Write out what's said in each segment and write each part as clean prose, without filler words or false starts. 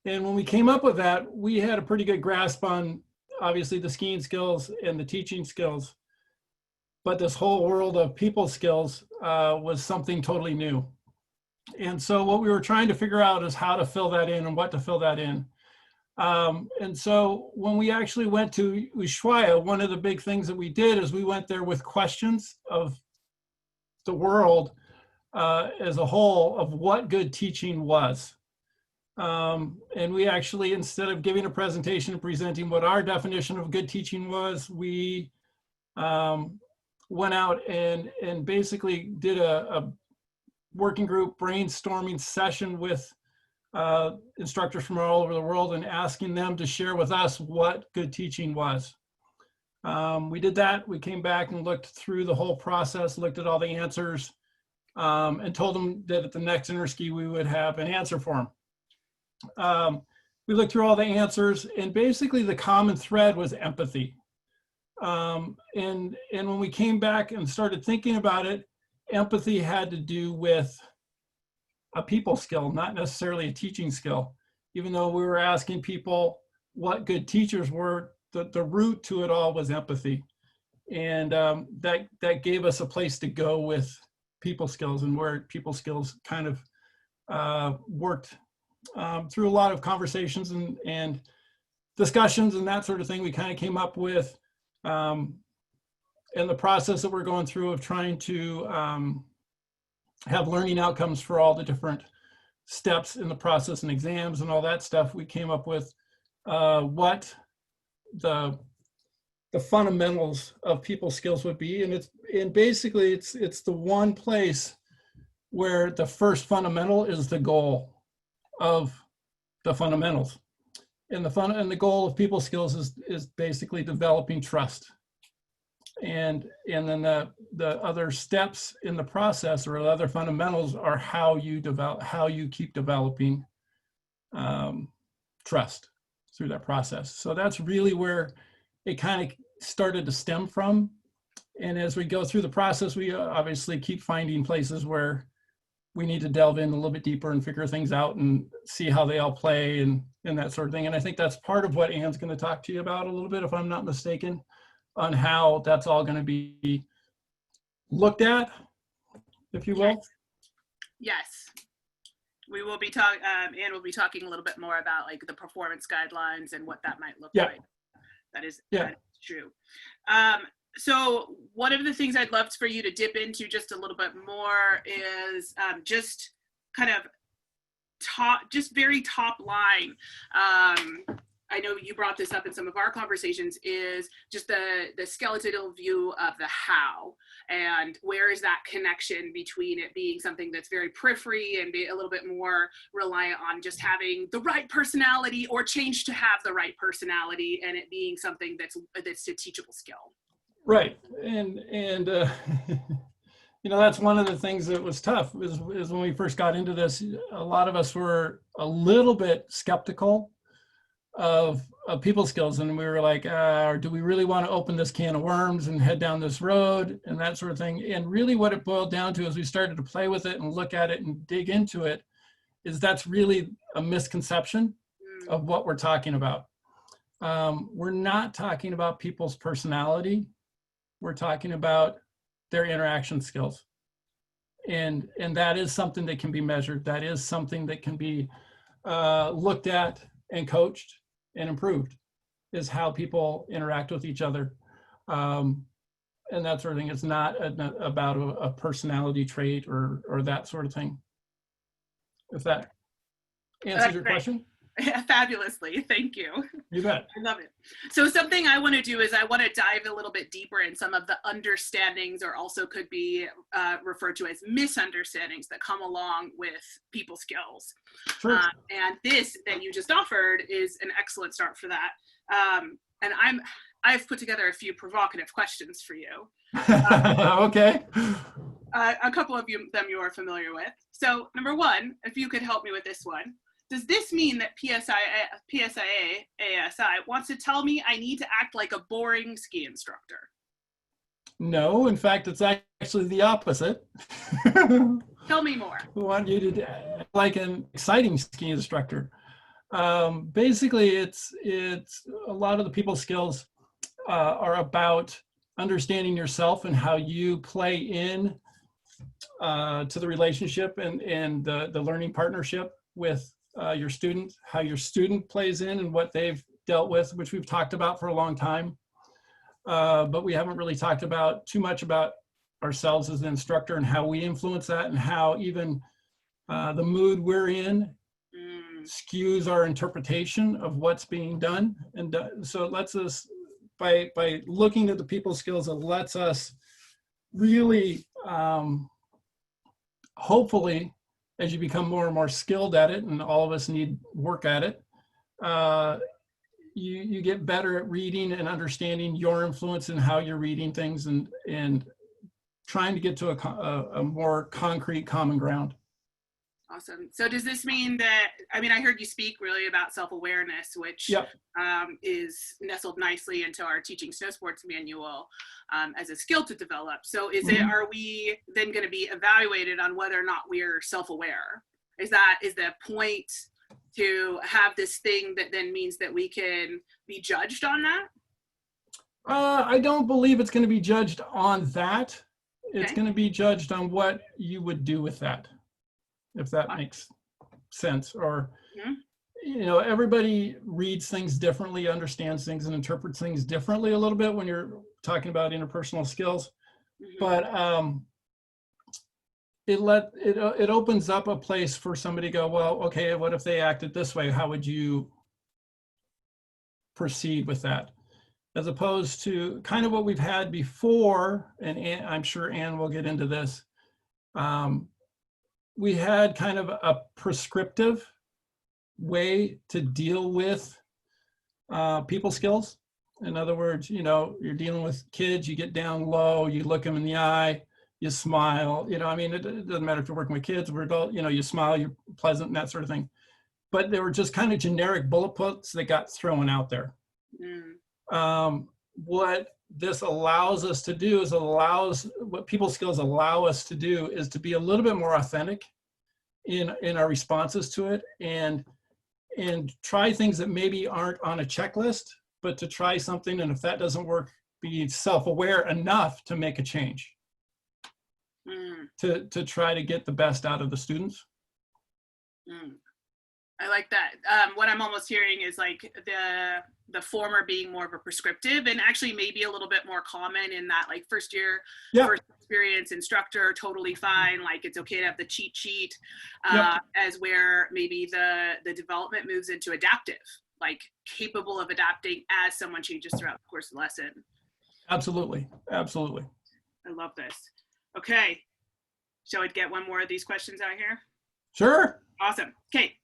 And when we came up with that, we had a pretty good grasp on obviously the skiing skills and the teaching skills. But this whole world of people skills was something totally new. And so what we were trying to figure out is how to fill that in and what to fill that in. And so when we actually went to Ushuaia, one of the big things that we did is we went there with questions of the world as a whole of what good teaching was. And we actually, instead of giving a presentation and presenting what our definition of good teaching was, we went out and basically did a working group brainstorming session with instructors from all over the world and asking them to share with us what good teaching was. We did that. We came back and looked through the whole process, looked at all the answers, and told them that at the next interski we would have an answer for them. We looked through all the answers, and basically the common thread was empathy. And when we came back and started thinking about it, empathy had to do with a people skill, not necessarily a teaching skill. Even though we were asking people what good teachers were, the root to it all was empathy. And that gave us a place to go with people skills, and where people skills kind of worked through a lot of conversations and discussions and that sort of thing. We kind of came up with, and the process that we're going through of trying to have learning outcomes for all the different steps in the process and exams and all that stuff. We came up with what the fundamentals of people skills would be, and basically it's the one place where the first fundamental is the goal of the fundamentals, and the goal of people skills is basically developing trust. And then the other steps in the process, or the other fundamentals, are how you keep developing trust through that process. So that's really where it kind of started to stem from. And as we go through the process, we obviously keep finding places where we need to delve in a little bit deeper and figure things out and see how they all play and that sort of thing. And I think that's part of what Anne's going to talk to you about a little bit, if I'm not mistaken, on how that's all going to be looked at, if you will. Yes. We will be talking, Anne will be talking a little bit more about like the performance guidelines and what that might look like. That is true. So one of the things I'd love for you to dip into just a little bit more is just kind of just very top line. I know you brought this up in some of our conversations, is just the skeletal view of the how, and where is that connection between it being something that's very periphery and be a little bit more reliant on just having the right personality or change to have the right personality, and it being something that's a teachable skill. Right. And you know, that's one of the things that was tough is when we first got into this, a lot of us were a little bit skeptical of people skills, and we were like, do we really want to open this can of worms and head down this road and that sort of thing? And really what it boiled down to, as we started to play with it and look at it and dig into it, is that's really a misconception of what we're talking about. We're not talking about people's personality. We're talking about their interaction skills. And that is something that can be measured. That is something that can be looked at and coached and improved, is how people interact with each other. And that sort of thing. It's not about a personality trait or that sort of thing. If that answers your question. Fabulously, thank you. You bet. I love it. So something I want to do is I want to dive a little bit deeper in some of the understandings, or also could be referred to as misunderstandings, that come along with people skills. Sure. And this that you just offered is an excellent start for that. And I've put together a few provocative questions for you. Okay. A couple of them you are familiar with. So number one, if you could help me with this one. Does this mean that PSIA AASI wants to tell me I need to act like a boring ski instructor? No, in fact, it's actually the opposite. Tell me more. We want you to act like an exciting ski instructor. Basically, it's a lot of the people skills are about understanding yourself and how you play in to the relationship and the learning partnership with your student, how your student plays in and what they've dealt with, which we've talked about for a long time. But we haven't really talked about too much about ourselves as an instructor and how we influence that, and how even the mood we're in skews our interpretation of what's being done. And so it lets us, by looking at the people skills, it lets us really, hopefully, as you become more and more skilled at it, and all of us need work at it, you get better at reading and understanding your influence and how you're reading things, and trying to get to a more concrete common ground. Awesome. So does this mean that, I mean, I heard you speak really about self-awareness, which Yep. Is nestled nicely into our teaching snow sports manual as a skill to develop. So is it, are we then going to be evaluated on whether or not we're self-aware? Is the point to have this thing that then means that we can be judged on that? I don't believe it's going to be judged on that. It's Okay. going to be judged on what you would do with that, if that makes sense. Or, you know, everybody reads things differently, understands things and interprets things differently a little bit when you're talking about interpersonal skills. But it opens up a place for somebody to go, well, okay, what if they acted this way? How would you proceed with that? As opposed to kind of what we've had before, and I'm sure Ann will get into this. We had kind of a prescriptive way to deal with people skills. In other words, you know, you're dealing with kids, you get down low, you look them in the eye, you smile, you know, I mean, it doesn't matter if you're working with kids or adults, you know, you smile, you're pleasant and that sort of thing. But they were just kind of generic bullet points that got thrown out there. What this allows us to do is what people skills allow us to do is to be a little bit more authentic in our responses to it, and try things that maybe aren't on a checklist, but to try something, and if that doesn't work, be self-aware enough to make a change, to try to get the best out of the students. I like that. What I'm almost hearing is like the former being more of a prescriptive, and actually maybe a little bit more common in that, like, first year, first experience instructor, totally fine. Like, it's okay to have the cheat sheet, as where maybe the development moves into adaptive, like capable of adapting as someone changes throughout the course of the lesson. Absolutely. Absolutely. I love this. Okay. Shall I get one more of these questions out here? Sure. Awesome. Okay.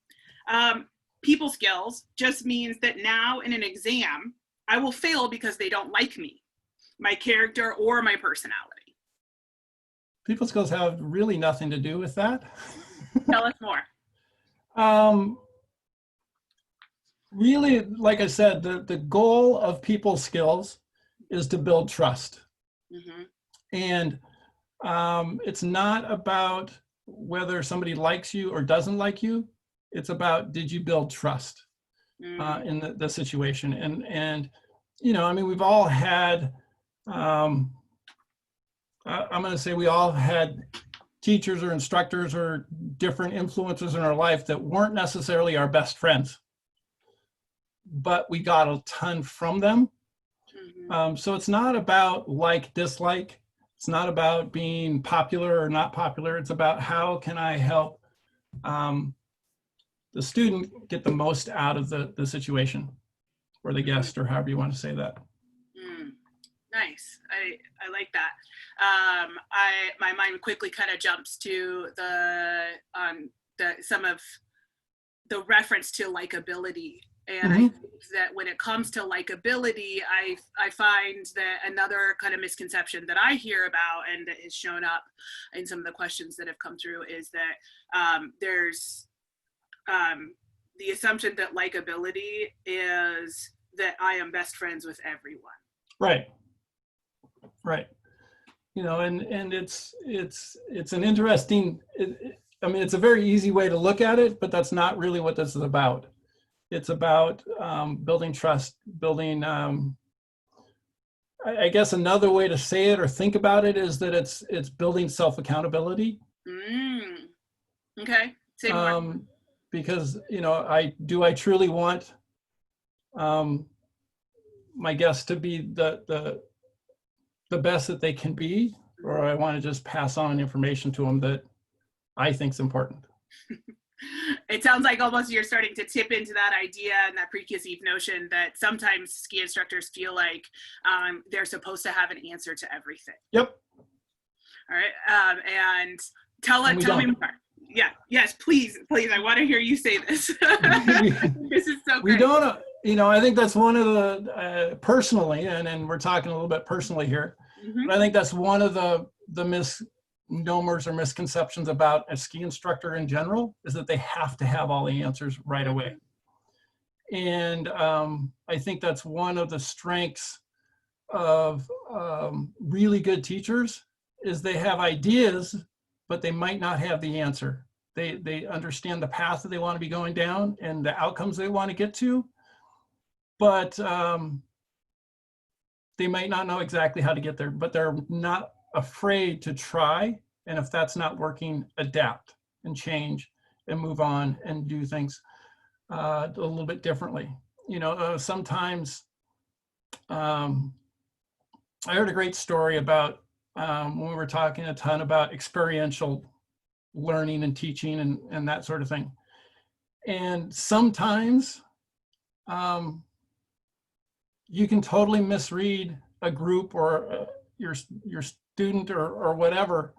People skills just means that now in an exam, I will fail because they don't like me, my character, or my personality. People skills have really nothing to do with that. Tell us more. Really, like I said, the goal of people skills is to build trust. And it's not about whether somebody likes you or doesn't like you. It's about, did you build trust in the situation? And, you know, I mean, we've all had, I'm going to say we all had teachers or instructors or different influences in our life that weren't necessarily our best friends, but we got a ton from them. So it's not about like, dislike. It's not about being popular or not popular. It's about how can I help the student get the most out of the situation, or the guest, or however you want to say that. Nice. I like that. My mind quickly kind of jumps to some of the reference to likability. And I think that when it comes to likability, I find that another kind of misconception that I hear about and that has shown up in some of the questions that have come through is that there's the assumption that likability is that I am best friends with everyone. Right. Right. You know, and it's an interesting, I mean, it's a very easy way to look at it, but that's not really what this is about. It's about building trust, building, I guess another way to say it or think about it is that it's building self-accountability. Okay, say more. Because, you know, I truly want my guests to be the best that they can be, or I want to just pass on information to them that I think is important. It sounds like almost you're starting to tip into that idea and that preconceived notion that sometimes ski instructors feel like they're supposed to have an answer to everything. Yep. All right. And tell me more. Yeah. Yes, please. I want to hear you say this. This is so great. We don't, you know, I think that's one of the, personally, and we're talking a little bit personally here, but I think that's one of the misnomers or misconceptions about a ski instructor in general, is that they have to have all the answers right away. And I think that's one of the strengths of really good teachers, is they have ideas, but they might not have the answer. They understand the path that they want to be going down and the outcomes they want to get to, but they might not know exactly how to get there, but they're not afraid to try. And if that's not working, adapt and change and move on and do things a little bit differently. You know, sometimes I heard a great story about when we were talking a ton about experiential learning and teaching and that sort of thing. And sometimes you can totally misread a group or your student or whatever,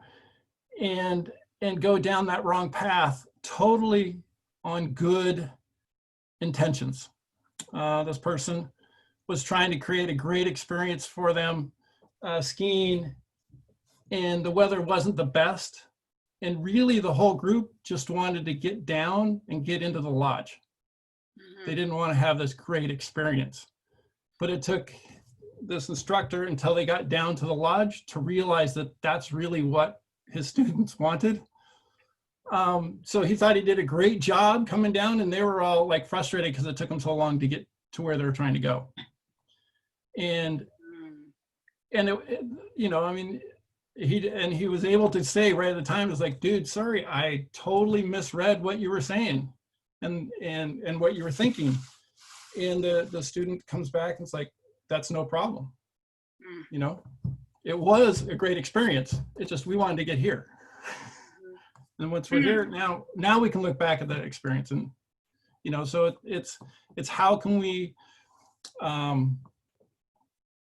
and go down that wrong path totally on good intentions. This person was trying to create a great experience for them skiing, and the weather wasn't the best. And really the whole group just wanted to get down and get into the lodge. They didn't want to have this great experience. But it took this instructor until they got down to the lodge to realize that that's really what his students wanted. So he thought he did a great job coming down, and they were all like frustrated because it took them so long to get to where they were trying to go. And it, you know, I mean, he was able to say right at the time, it was like, dude, sorry, I totally misread what you were saying and what you were thinking. And the student comes back and it's like, that's no problem. You know, it was a great experience. It's just, we wanted to get here. And once we're here, now we can look back at that experience. And, you know, so it's how can we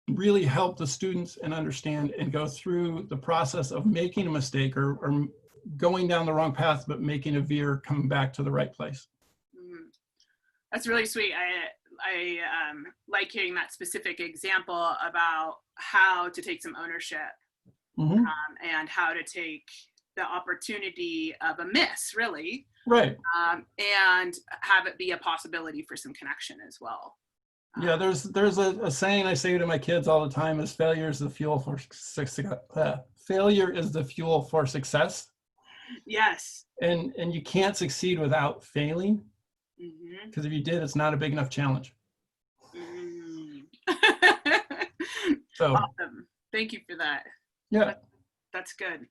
really help the students and understand and go through the process of making a mistake or going down the wrong path, but making a veer, coming back to the right place. That's really sweet. I like hearing that specific example about how to take some ownership and how to take the opportunity of a miss, really, right, and have it be a possibility for some connection as well. Yeah, there's a saying I say to my kids all the time: is failure is the fuel for success. Failure is the fuel for success. Yes. And you can't succeed without failing, because if you did, it's not a big enough challenge. So awesome. Thank you for that. Yeah, that's good.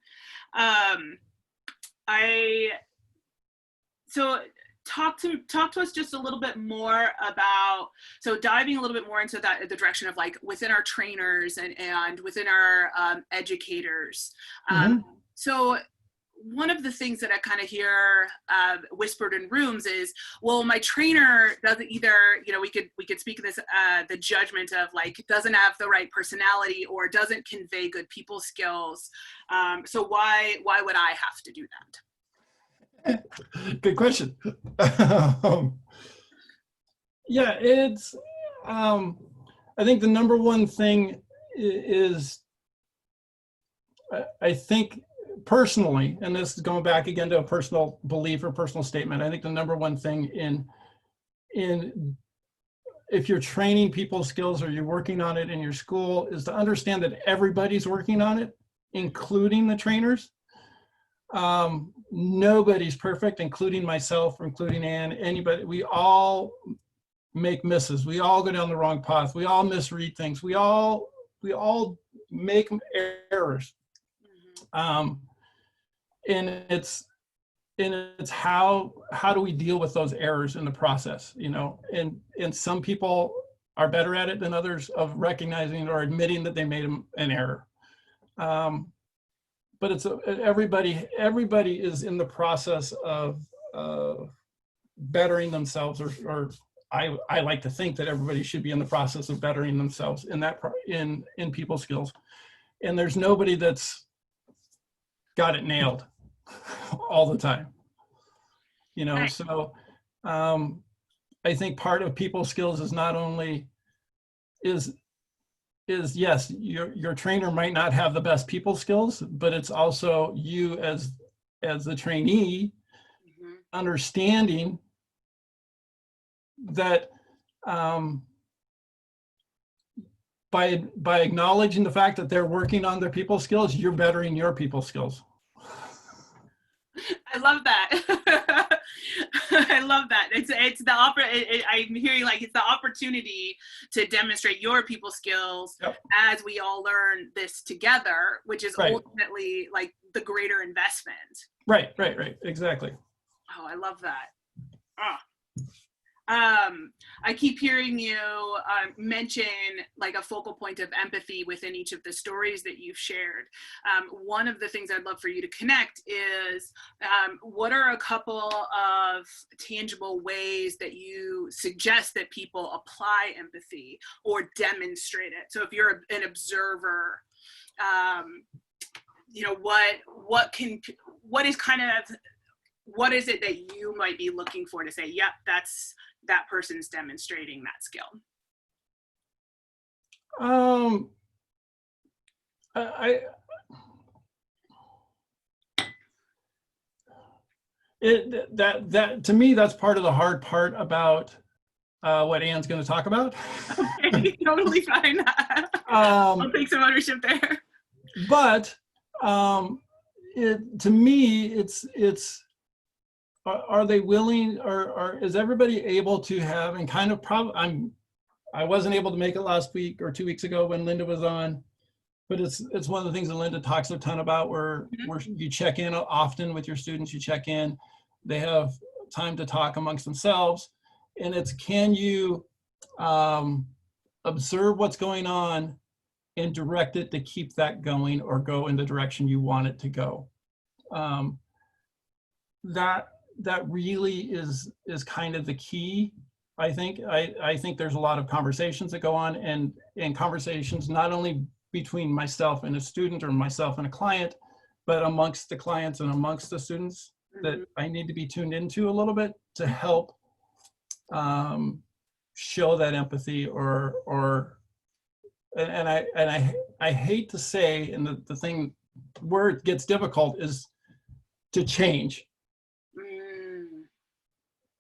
So talk to us just a little bit more about, so diving a little bit more into that, the direction of like within our trainers and within our educators. So one of the things that I kind of hear whispered in rooms is, well, my trainer doesn't either, you know, we could speak of this, the judgment of like, doesn't have the right personality or doesn't convey good people skills. So why would I have to do that? Good question. Yeah, it's, I think the number one thing is, I think personally, and this is going back again to a personal belief or personal statement, I think the number one thing in if you're training people skills or you're working on it in your school is to understand that everybody's working on it, including the trainers. Nobody's perfect, including myself or including Ann, anybody. We all make misses. We all go down the wrong path. We all misread things. We all make errors. And it's how do we deal with those errors in the process, you know? And some people are better at it than others of recognizing or admitting that they made an error. But it's everybody is in the process of bettering themselves, or I like to think that everybody should be in the process of bettering themselves in that in people skills. And there's nobody that's got it nailed all the time, you know. Right. So I think part of people skills is not only is yes, your trainer might not have the best people skills, but it's also you as the trainee understanding that by acknowledging the fact that they're working on their people skills, you're bettering your people skills. I love that. I love that. It's I'm hearing like it's the opportunity to demonstrate your people skills as we all learn this together, which is ultimately like the greater investment. Right. Exactly. Oh, I love that. I keep hearing you mention like a focal point of empathy within each of the stories that you've shared. One of the things I'd love for you to connect is what are a couple of tangible ways that you suggest that people apply empathy or demonstrate it? So if you're an observer, you know, what is it that you might be looking for to say, yep, that person's demonstrating that skill? Okay. To me, that's part of the hard part about what Anne's going to talk about. Okay, totally fine. I'll take some ownership there. But to me, it's are they willing, or is everybody able to have, and kind of I wasn't able to make it last week or 2 weeks ago when Linda was on, but it's one of the things that Linda talks a ton about, where you check in often with your students, you check in, they have time to talk amongst themselves, and it's, can you observe what's going on and direct it to keep that going or go in the direction you want it to go. That really is kind of the key. I think there's a lot of conversations that go on, and conversations not only between myself and a student or myself and a client, but amongst the clients and amongst the students that I need to be tuned into a little bit to help show that empathy and I hate to say, and the thing where it gets difficult is to change.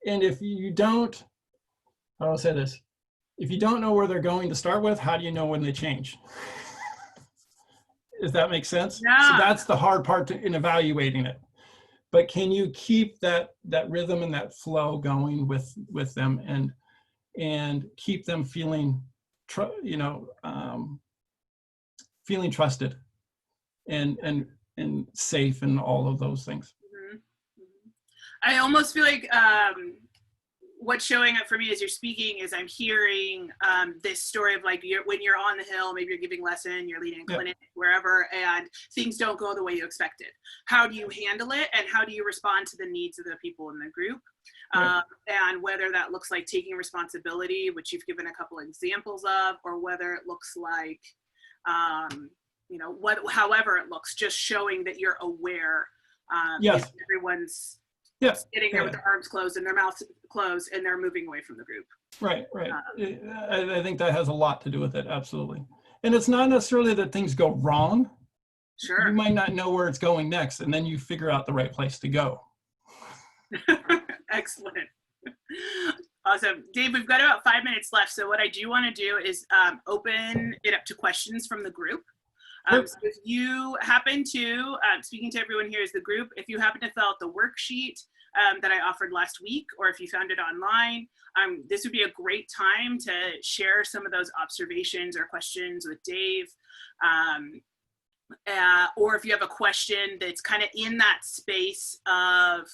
And if you don't, I'll say this, if you don't know where they're going to start with, how do you know when they change? Does that make sense? Yeah. So that's the hard part in evaluating it. But can you keep that rhythm and that flow going with them, and keep them feeling, feeling trusted and safe and all of those things. I almost feel like what's showing up for me as you're speaking is I'm hearing this story of like when you're on the hill, maybe you're giving lesson, you're leading a clinic, wherever, and things don't go the way you expected. How do you handle it, and how do you respond to the needs of the people in the group? And whether that looks like taking responsibility, which you've given a couple examples of, or whether it looks like, however it looks, just showing that you're aware. Yes. Everyone's Yes. sitting there with their arms closed and their mouths closed, and they're moving away from the group. Right. I think that has a lot to do with it, absolutely. And it's not necessarily that things go wrong. Sure. You might not know where it's going next, and then you figure out the right place to go. Excellent. Awesome. Dave, we've got about 5 minutes left. So what I do want to do is open it up to questions from the group. So if you happen to, speaking to everyone here as the group, if you happen to fill out the worksheet that I offered last week, or if you found it online. This would be a great time to share some of those observations or questions with Dave. Or if you have a question that's kind of in that space of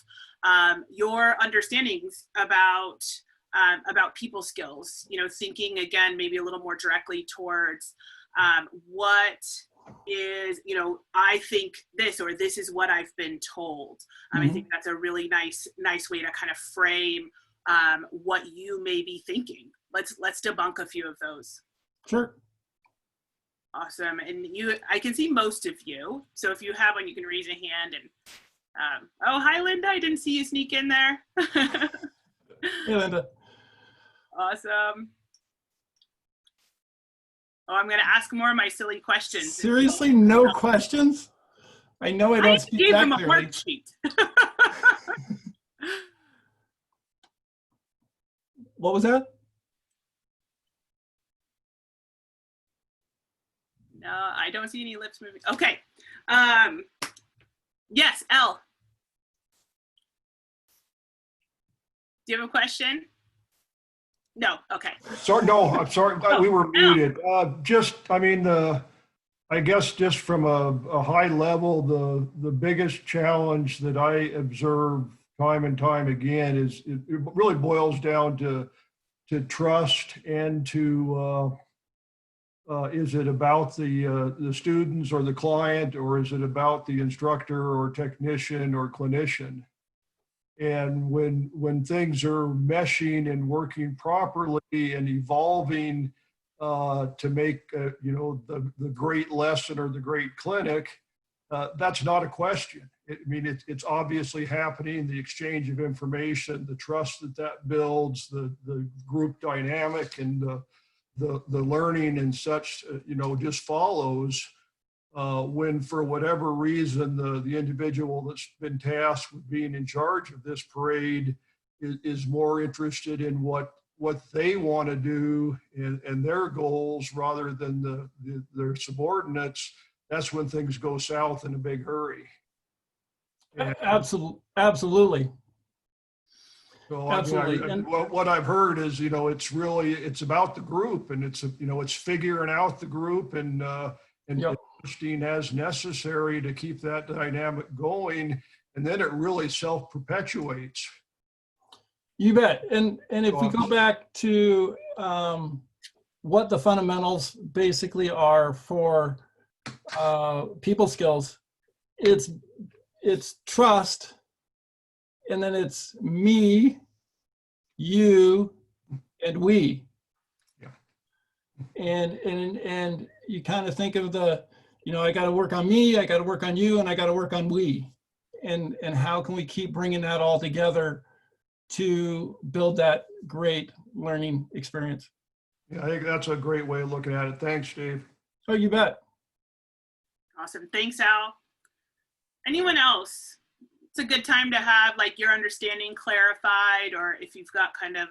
your understandings about people skills, you know, thinking again, maybe a little more directly towards what is, you know, I think this, or this is what I've been told. I think that's a really nice way to kind of frame what you may be thinking. Let's debunk a few of those. Sure. Awesome. And I can see most of you. So if you have one, you can raise a hand. And oh, hi, Linda. I didn't see you sneak in there. Hey, Linda. Awesome. Oh, I'm going to ask more of my silly questions. Seriously, no questions? I know I don't speak that clearly. I gave them a worksheet. What was that? No, I don't see any lips moving. Okay. Yes, Elle. Do you have a question? No. Okay. Sorry, no, I'm sorry. We were muted. I mean, I guess just from a high level, the biggest challenge that I observe time and time again is it really boils down to trust and to is it about the students or the client, or is it about the instructor or technician or clinician? And when things are meshing and working properly and evolving to make you know, the great lesson or the great clinic, that's not a question. I mean, it's obviously happening. The exchange of information, the trust that builds, the group dynamic, and the learning and such, you know, just follows. When for whatever reason the individual that's been tasked with being in charge of this parade is more interested in what they want to do and their goals rather than their subordinates, that's when things go south in a big hurry. And absolutely. So absolutely. I mean, what I've heard is, you know, it's about the group, and it's figuring out the group and Yep. adjusting as necessary to keep that dynamic going, and then it really self-perpetuates. You bet. And if we go back to what the fundamentals basically are for people skills, it's trust, and then it's me, you, and we. Yeah. And you kind of think of the, you know, I got to work on me, I got to work on you, and I got to work on we. And how can we keep bringing that all together to build that great learning experience? Yeah, I think that's a great way of looking at it. Thanks, Dave. Oh, you bet. Awesome. Thanks, Al. Anyone else? It's a good time to have like your understanding clarified, or if you've got kind of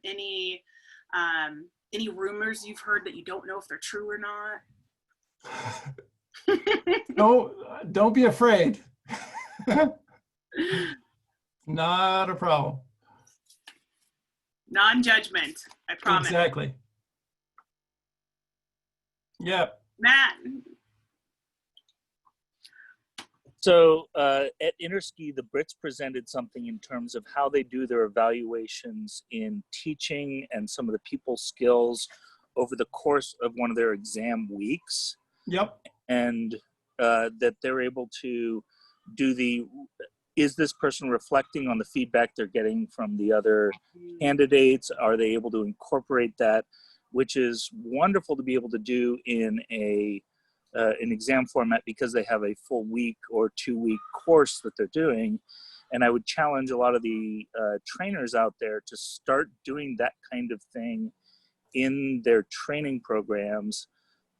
any rumors you've heard that you don't know if they're true or not. No, don't be afraid. Not a problem. Non-judgment, I promise. Exactly. Yeah. Matt. So at Interski, the Brits presented something in terms of how they do their evaluations in teaching and some of the people skills over the course of one of their exam weeks. Yep. And that they're able to do is this person reflecting on the feedback they're getting from the other candidates? Are they able to incorporate that? Which is wonderful to be able to do in an exam format, because they have a full week or 2-week course that they're doing. And I would challenge a lot of the trainers out there to start doing that kind of thing in their training programs,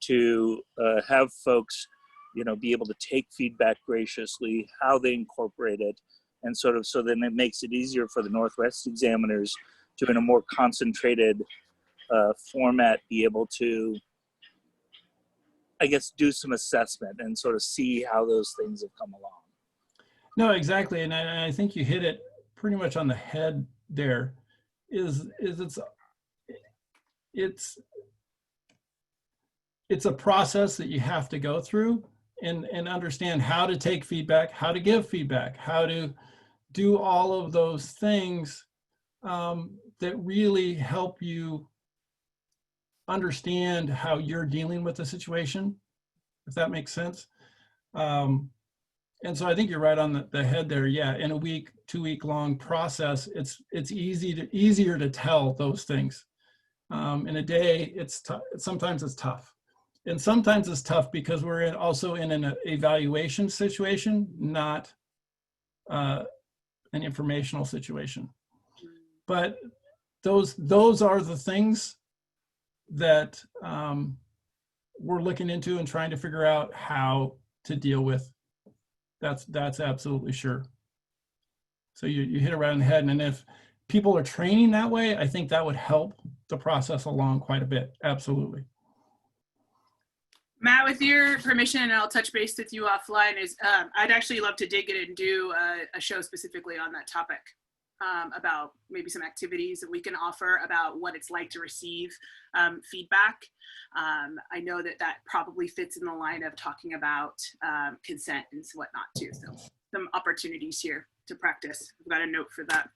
to have folks, you know, be able to take feedback graciously, how they incorporate it, and sort of, so then it makes it easier for the Northwest examiners to, in a more concentrated format, be able to, I guess, do some assessment and sort of see how those things have come along. No, exactly. And I think you hit it pretty much on the head there. It's a process that you have to go through and understand how to take feedback, how to give feedback, how to do all of those things that really help you understand how you're dealing with the situation, if that makes sense. And so I think you're right on the head there. Yeah, in a week, 2-week long process, it's easier to tell those things. In a day, sometimes it's tough. And sometimes it's tough because we're also in an evaluation situation, not an informational situation. But those are the things that we're looking into and trying to figure out how to deal with. That's absolutely sure. So you hit it right on the head. And if people are training that way, I think that would help the process along quite a bit. Absolutely. Matt, with your permission, and I'll touch base with you offline, I'd actually love to dig in and do a show specifically on that topic, about maybe some activities that we can offer about what it's like to receive feedback. I know that probably fits in the line of talking about consent and whatnot too. So some opportunities here to practice. I've got a note for that.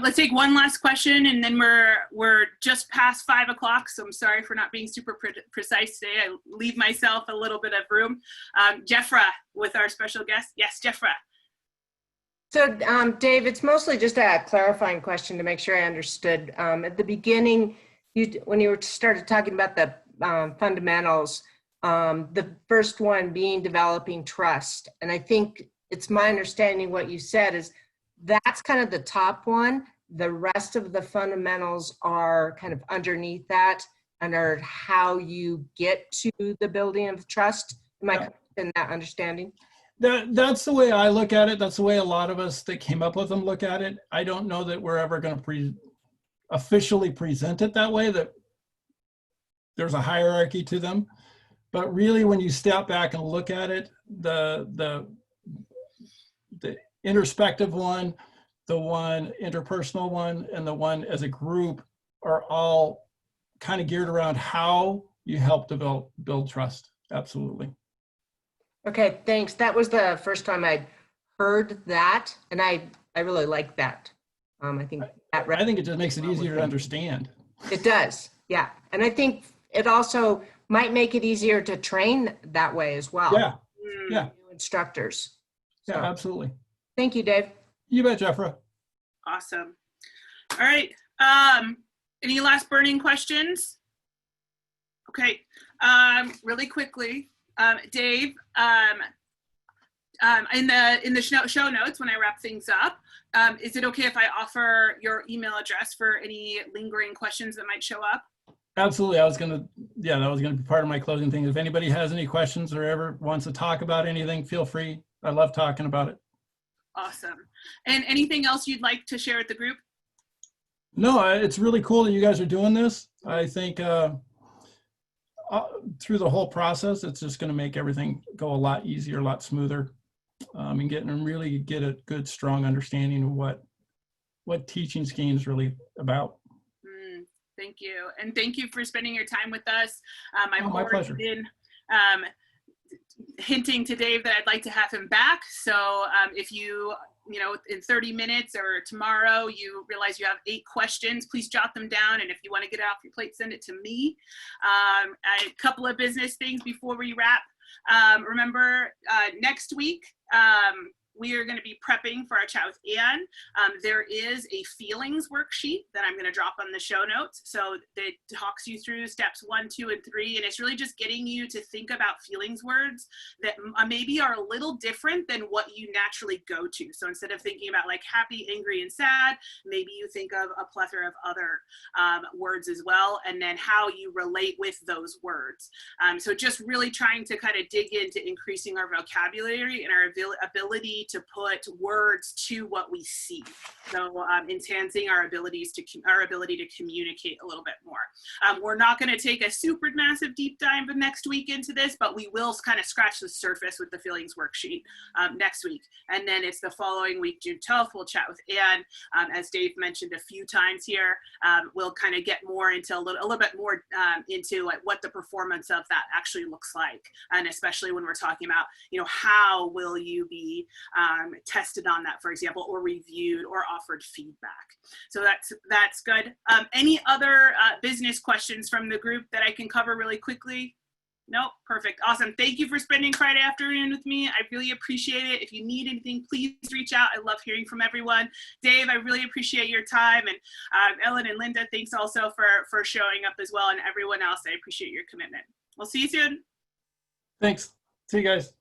Let's take one last question, and then we're just past 5 o'clock. So I'm sorry for not being super precise today. I leave myself a little bit of room. Jeffra, with our special guest. Yes, Jeffra. So, Dave, it's mostly just a clarifying question to make sure I understood. At the beginning, when you started talking about the fundamentals, the first one being developing trust. And I think it's my understanding what you said is that's kind of the top one. The rest of the fundamentals are kind of underneath that and are how you get to the building of trust. Am I correct in that understanding? That's the way I look at it. That's the way a lot of us that came up with them look at it. I don't know that we're ever going to officially present it that way, that there's a hierarchy to them. But really, when you step back and look at it, the introspective one, the one interpersonal one, and the one as a group are all kind of geared around how you help build trust. Absolutely. Okay, thanks. That was the first time I'd heard that, and I really like that. I think it just makes it easier to understand. It does, yeah. And I think it also might make it easier to train that way as well. Yeah, yeah. New instructors. So, yeah, absolutely. Thank you, Dave. You bet, Jeffra. Awesome. All right. Any last burning questions? Okay. Really quickly, Dave, in the show notes when I wrap things up, is it okay if I offer your email address for any lingering questions that might show up? Absolutely. that was going to be part of my closing thing. If anybody has any questions or ever wants to talk about anything, feel free. I love talking about it. Awesome. And anything else you'd like to share with the group? No, it's really cool that you guys are doing this. I think through the whole process, it's just going to make everything go a lot easier, a lot smoother, and really get a good, strong understanding of what teaching skiing is really about. Thank you. And thank you for spending your time with us. I've my pleasure. been hinting to Dave that I'd like to have him back. So if you in 30 minutes or tomorrow, you realize you have 8 questions, please jot them down. And if you want to get it off your plate, send it to me. A couple of business things before we wrap. Remember, next week, we are going to be prepping for our chat with Anne. There is a feelings worksheet that I'm going to drop on the show notes. So that talks you through steps 1, 2, and 3. And it's really just getting you to think about feelings words that maybe are a little different than what you naturally go to. So instead of thinking about like happy, angry, and sad, maybe you think of a plethora of other words as well, and then how you relate with those words. So just really trying to kind of dig into increasing our vocabulary and our ability to put words to what we see. So enhancing our ability to communicate a little bit more. We're not going to take a super massive deep dive next week into this, but we will kind of scratch the surface with the feelings worksheet next week. And then it's the following week, June 12th, we'll chat with Anne. As Dave mentioned a few times here, we'll kind of get more into a little bit more into like what the performance of that actually looks like. And especially when we're talking about, you know, how will you be tested on that, for example, or reviewed or offered feedback. So that's good. Any other business questions from the group that I can cover really quickly? Nope, perfect, awesome. Thank you for spending Friday afternoon with me. I really appreciate it. If you need anything, please reach out. I love hearing from everyone. Dave, I really appreciate your time. And Ellen and Linda, thanks also for showing up as well. And everyone else, I appreciate your commitment. We'll see you soon. Thanks. See you guys.